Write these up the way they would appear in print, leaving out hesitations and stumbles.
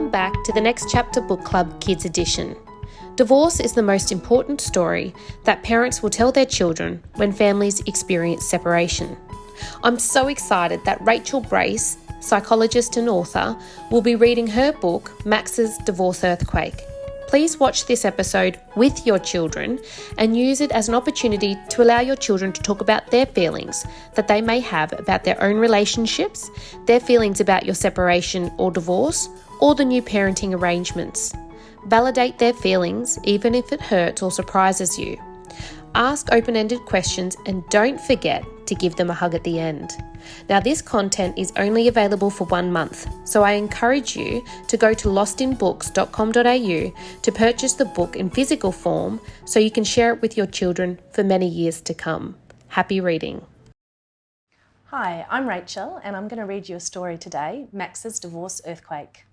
Welcome back to the Next Chapter Book Club Kids Edition. Divorce is the most important story that parents will tell their children when families experience separation. I'm so excited that Rachel Brace, psychologist and author, will be reading her book, Max's Divorce Earthquake. Please watch this episode with your children and use it as an opportunity to allow your children to talk about their feelings that they may have about their own relationships, their feelings about your separation or divorce, or the new parenting arrangements. Validate their feelings, even if it hurts or surprises you. Ask open-ended questions and don't forget to give them a hug at the end. Now, this content is only available for 1 month, so I encourage you to go to lostinbooks.com.au to purchase the book in physical form so you can share it with your children for many years to come. Happy reading. Hi, I'm Rachel and I'm going to read you a story today, Max's Divorce Earthquake.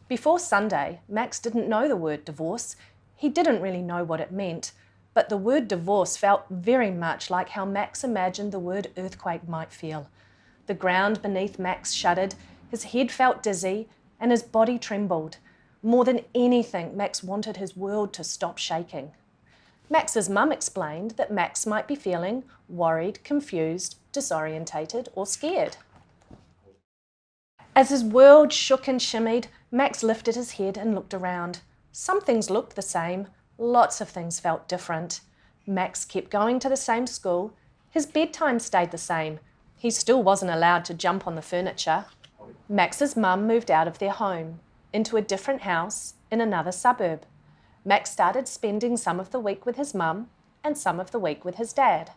Before Sunday, Max didn't know the word divorce. He didn't really know what it meant, but the word divorce felt very much like how Max imagined the word earthquake might feel. The ground beneath Max shuddered, his head felt dizzy, and his body trembled. More than anything, Max wanted his world to stop shaking. Max's mum explained that Max might be feeling worried, confused, disorientated, or scared. As his world shook and shimmied, Max lifted his head and looked around. Some things looked the same. Lots of things felt different. Max kept going to the same school. His bedtime stayed the same. He still wasn't allowed to jump on the furniture. Max's mum moved out of their home, into a different house in another suburb. Max started spending some of the week with his mum and some of the week with his dad.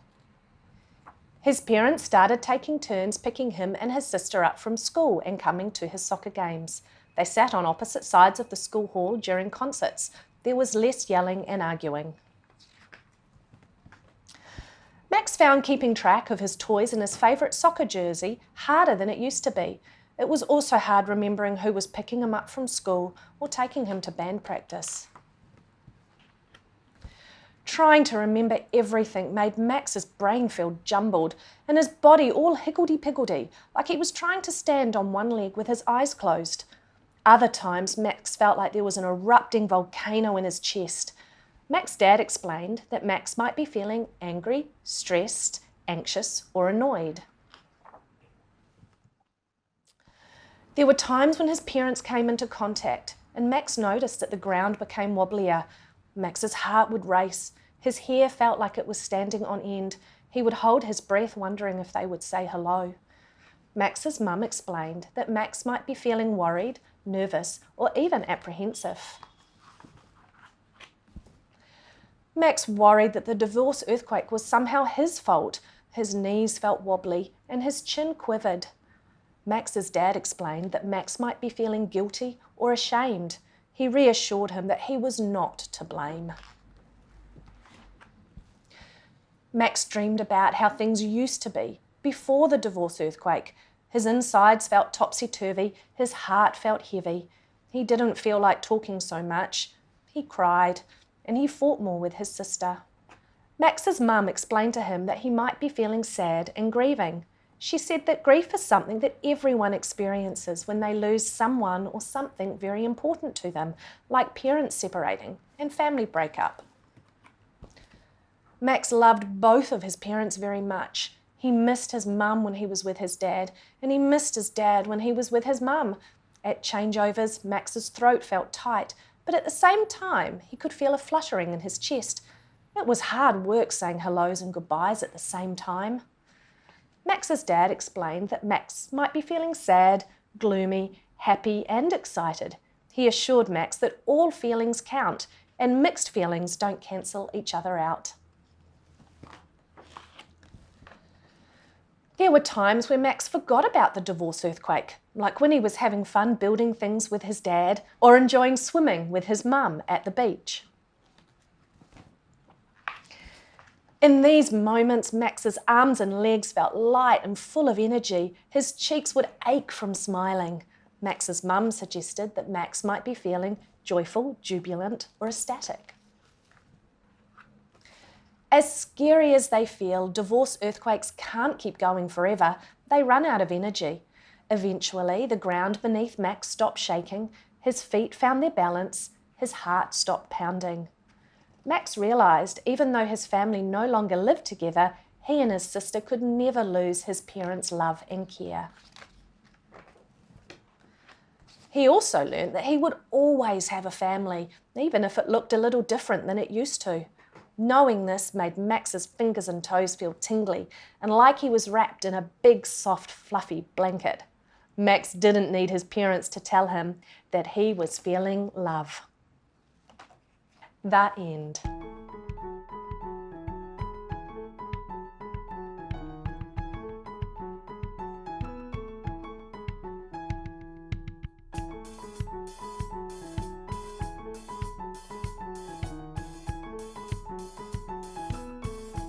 His parents started taking turns picking him and his sister up from school and coming to his soccer games. They sat on opposite sides of the school hall during concerts. There was less yelling and arguing. Max found keeping track of his toys and his favourite soccer jersey harder than it used to be. It was also hard remembering who was picking him up from school or taking him to band practice. Trying to remember everything made Max's brain feel jumbled and his body all higgledy-piggledy, like he was trying to stand on one leg with his eyes closed. Other times, Max felt like there was an erupting volcano in his chest. Max's dad explained that Max might be feeling angry, stressed, anxious, or annoyed. There were times when his parents came into contact, and Max noticed that the ground became wobblier. Max's heart would race. His hair felt like it was standing on end. He would hold his breath, wondering if they would say hello. Max's mum explained that Max might be feeling worried, nervous, or even apprehensive. Max worried that the divorce earthquake was somehow his fault. His knees felt wobbly and his chin quivered. Max's dad explained that Max might be feeling guilty or ashamed. He reassured him that he was not to blame. Max dreamed about how things used to be before the divorce earthquake. His insides felt topsy-turvy, his heart felt heavy. He didn't feel like talking so much. He cried, and he fought more with his sister. Max's mum explained to him that he might be feeling sad and grieving. She said that grief is something that everyone experiences when they lose someone or something very important to them, like parents separating and family breakup. Max loved both of his parents very much. He missed his mum when he was with his dad, and he missed his dad when he was with his mum. At changeovers, Max's throat felt tight, but at the same time, he could feel a fluttering in his chest. It was hard work saying hellos and goodbyes at the same time. Max's dad explained that Max might be feeling sad, gloomy, happy, and excited. He assured Max that all feelings count, and mixed feelings don't cancel each other out. There were times where Max forgot about the divorce earthquake, like when he was having fun building things with his dad or enjoying swimming with his mum at the beach. In these moments, Max's arms and legs felt light and full of energy. His cheeks would ache from smiling. Max's mum suggested that Max might be feeling joyful, jubilant, or ecstatic. As scary as they feel, divorce earthquakes can't keep going forever. They run out of energy. Eventually, the ground beneath Max stopped shaking, his feet found their balance, his heart stopped pounding. Max realised even though his family no longer lived together, he and his sister could never lose his parents' love and care. He also learned that he would always have a family, even if it looked a little different than it used to. Knowing this made Max's fingers and toes feel tingly and like he was wrapped in a big, soft, fluffy blanket. Max didn't need his parents to tell him that he was feeling love. The end.